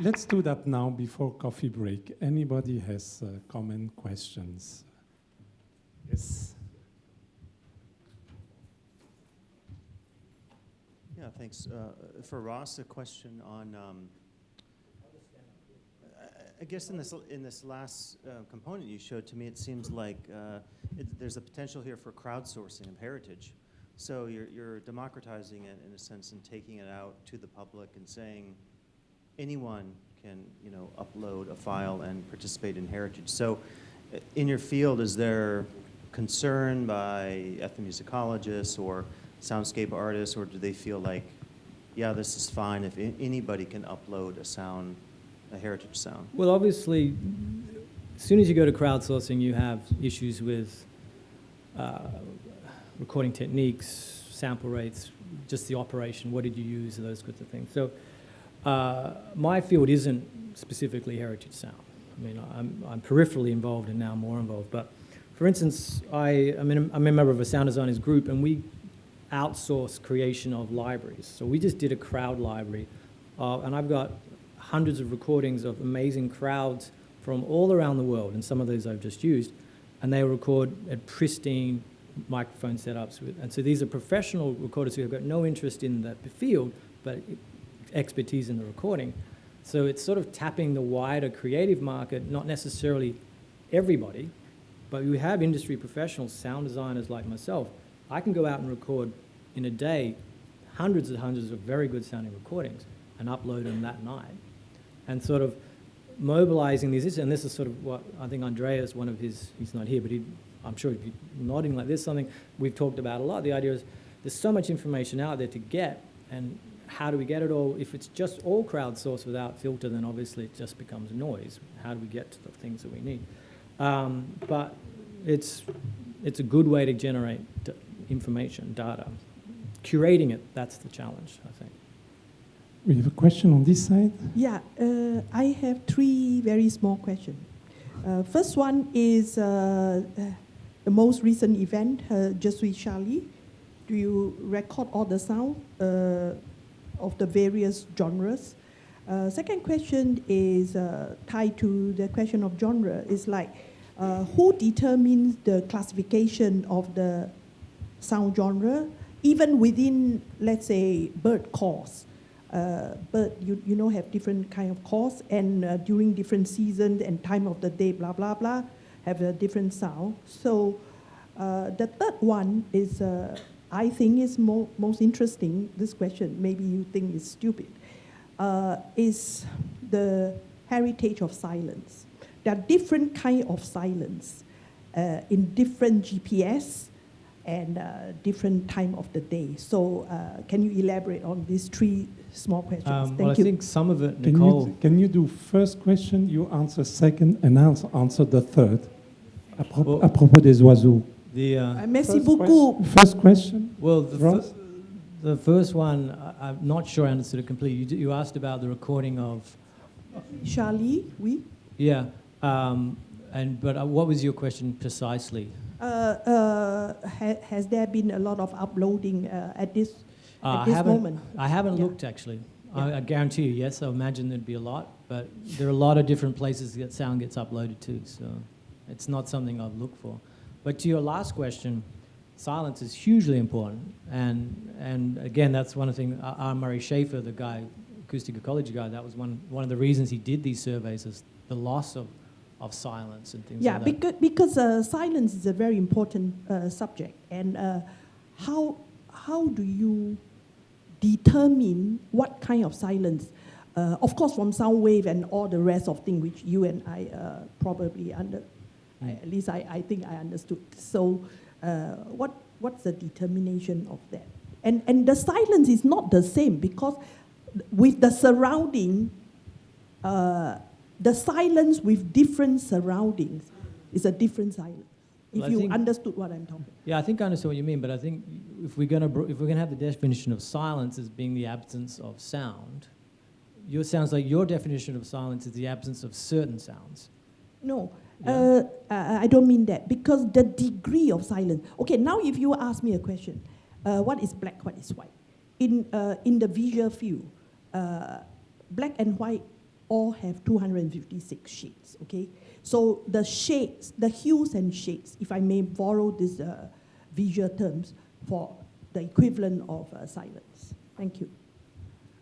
Let's do that now before coffee break. Anybody has comment, questions? Yes. Yeah, thanks. For Ross, a question on, I guess in this last component you showed to me, it seems like there's a potential here for crowdsourcing of heritage. So you're democratizing it in a sense and taking it out to the public and saying anyone can, upload a file and participate in heritage. So in your field, is there concern by ethnomusicologists or soundscape artists, or do they feel like, yeah, this is fine if anybody can upload a heritage sound? Well, obviously, as soon as you go to crowdsourcing, you have issues with recording techniques, sample rates, just the operation, what did you use, those sorts of things. So my field isn't specifically heritage sound. I mean, I'm peripherally involved and now more involved. But for instance, I'm a member of a sound designers group, and we outsource creation of libraries. So we just did a crowd library, and I've got hundreds of recordings of amazing crowds from all around the world, and some of those I've just used, and they record at pristine microphone setups. And so these are professional recorders who have got no interest in the field, but expertise in the recording. So it's sort of tapping the wider creative market, not necessarily everybody, but we have industry professionals, sound designers like myself. I can go out and record in a day hundreds and hundreds of very good sounding recordings and upload them that night. And sort of mobilizing these, and this is sort of what I think Andreas, he's not here, but I'm sure he'd be nodding like this, something we've talked about a lot. The idea is there's so much information out there to get, and how do we get it all? If it's just all crowdsourced without filter, then obviously it just becomes noise. How do we get to the things that we need? But it's a good way to generate information, data. Curating it, that's the challenge, I think. We have a question on this side. Yeah, I have three very small questions. First one is the most recent event, Je suis Charlie. Do you record all the sound of the various genres? Second question is tied to the question of genre. Is like, who determines the classification of the sound genre, even within, let's say, bird calls? Bird, have different kind of calls, and during different seasons and time of the day, blah, blah, blah, have a different sound. So the third one is, I think is most interesting, this question, maybe you think it's stupid, is the heritage of silence. There are different kind of silence in different GPS and different time of the day. So can you elaborate on these three small questions? Thank well, you. I think some of it, Nicole. Can you do first question, you answer second, and I'll answer the third? À propos des oiseaux. Merci beaucoup. First question. Well, the first one, I'm not sure I understood it completely. You asked about the recording of Charlie, oui. Yeah, but what was your question precisely? Has there been a lot of uploading at this moment? I haven't looked, actually. Yeah. I guarantee you, yes, I imagine there'd be a lot, but there are a lot of different places that sound gets uploaded to, so it's not something I've looked for. But to your last question, silence is hugely important, and again, that's one of the things, R. Murray Schafer, the guy, acoustic ecology guy, that was one of the reasons he did these surveys, is the loss of silence and things like that. Yeah, because silence is a very important subject, and how do you determine what kind of silence? Of course, from sound wave and all the rest of things which you and I probably at least I think I understood. So, what's the determination of that? And the silence is not the same, because with the surrounding, the silence with different surroundings is a different silence. If you understood what I'm talking about. Yeah, I think I understand what you mean, but I think if we're gonna have the definition of silence as being the absence of sound, sounds like your definition of silence is the absence of certain sounds. No, yeah. I don't mean that, because the degree of silence. Okay, now if you ask me a question, what is black, what is white? In the visual field, black and white all have 256 shades, okay? So the shades, the hues and shades, if I may borrow these visual terms for the equivalent of silence. Thank you.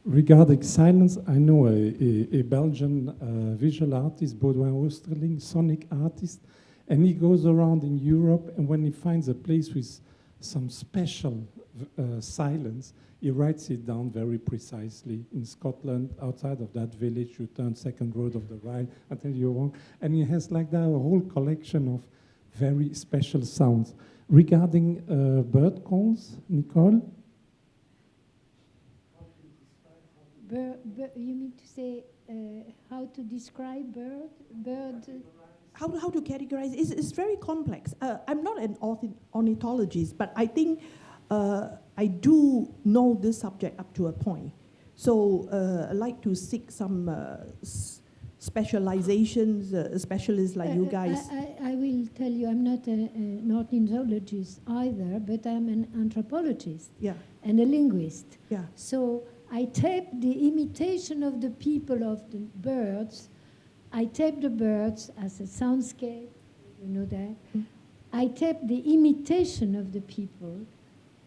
Regarding silence, I know a Belgian visual artist, Baudouin Oosterling, sonic artist, and he goes around in Europe, and when he finds a place with some special silence, he writes it down very precisely. In Scotland, outside of that village, you turn second road of the right, until you're wrong, and he has like that a whole collection of very special sounds. Regarding bird calls, Nicole? You mean to say how to describe bird? How to categorize? It's very complex. I'm not an ornithologist, but I think I do know this subject up to a point. So I'd like to seek some specializations, specialists like you guys. I will tell you, I'm not an ornithologist either, but I'm an anthropologist and a linguist. Yeah. So I tape the imitation of the people of the birds. I tape the birds as a soundscape, you know that. Mm. I tape the imitation of the people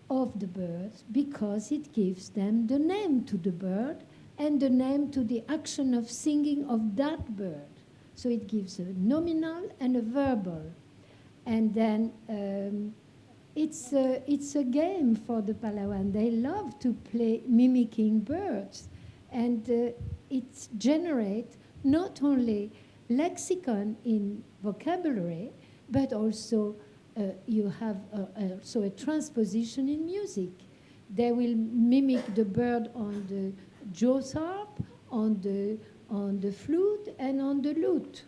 of the birds because it gives them the name to the bird and the name to the action of singing of that bird. So it gives a nominal and a verbal. And then it's a game for the Palawan. They love to play mimicking birds. And it generates not only lexicon in vocabulary, but also you have also a transposition in music. They will mimic the bird on the jaws harp, on the flute, and on the lute.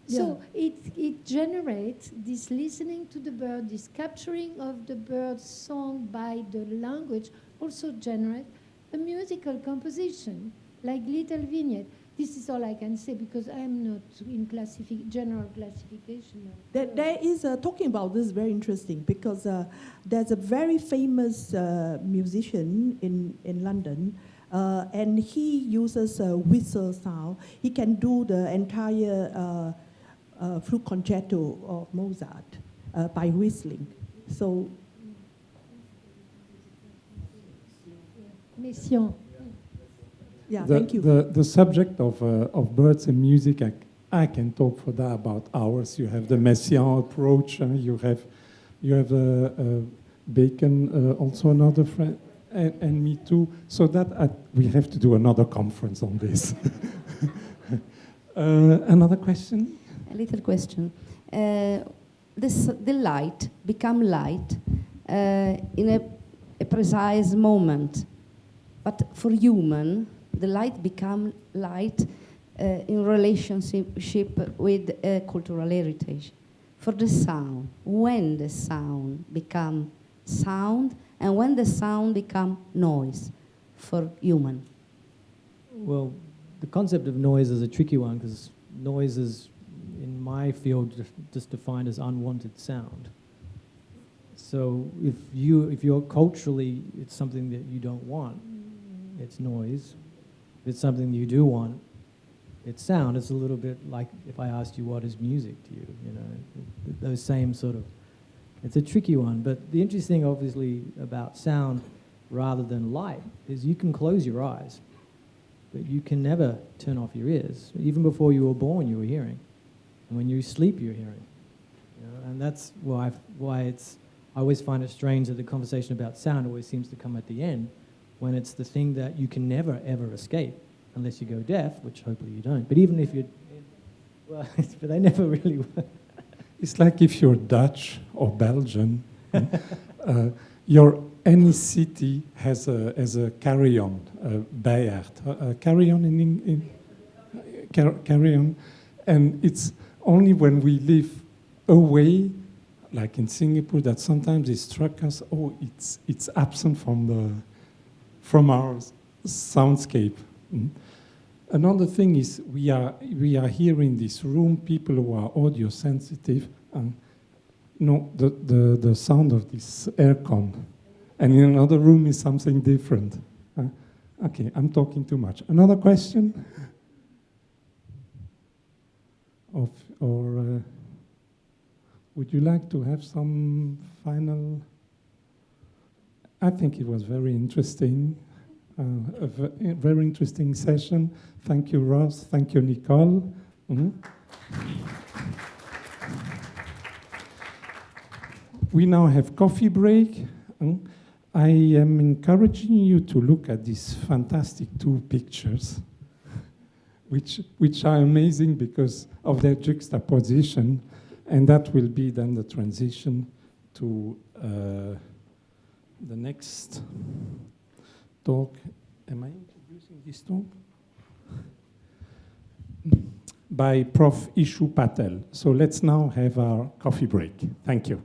Yeah. So it generates this listening to the bird, this capturing of the bird's song by the language, also generates a musical composition, like little vignette. This is all I can say because I'm not in general classification. There is, talking about this is very interesting because there's a very famous musician in London and he uses a whistle sound. He can do the entire flute concerto of Mozart by whistling. So, Mission. Yeah, thank you. The subject of birds and music, I can talk for that about hours. You have the Messiaen approach, you have Bacon, also another friend, and me too. So that we have to do another conference on this. Another question? A little question. The light become light in a precise moment, but for human, the light become light in relationship with cultural heritage. For the sound, when the sound become sound and when the sound become noise for human. Well, the concept of noise is a tricky one because noise is, in my field, just defined as unwanted sound. So if you're culturally, it's something that you don't want, it's noise. If it's something you do want, it's sound. It's a little bit like if I asked you what is music to you, you know, those same sort of, it's a tricky one. But the interesting, obviously, about sound rather than light is you can close your eyes, but you can never turn off your ears. Even before you were born, you were hearing. And when you sleep, you're hearing. You know, and that's why it's, I always find it strange that the conversation about sound always seems to come at the end, when it's the thing that you can never, ever escape, unless you go deaf, which hopefully you don't. But even if you're, well, but they never really work. It's like if you're Dutch or Belgian, any city has a carry-on, bijaard. Carry-on in carry-on. And it's only when we live away, like in Singapore, that sometimes it struck us, oh, it's absent from our soundscape. Mm. Another thing is we are here in this room, people who are audio sensitive, and the sound of this aircon. And in another room is something different. Okay, I'm talking too much. Another question? or would you like to have some final? I think it was very interesting, a very interesting session. Thank you, Ross. Thank you, Nicole. We now have coffee break. I am encouraging you to look at these fantastic 2 pictures, which are amazing because of their juxtaposition, and that will be then the transition to the next talk. Am I introducing this talk? By Prof. Ishu Patel. So let's now have our coffee break. Thank you.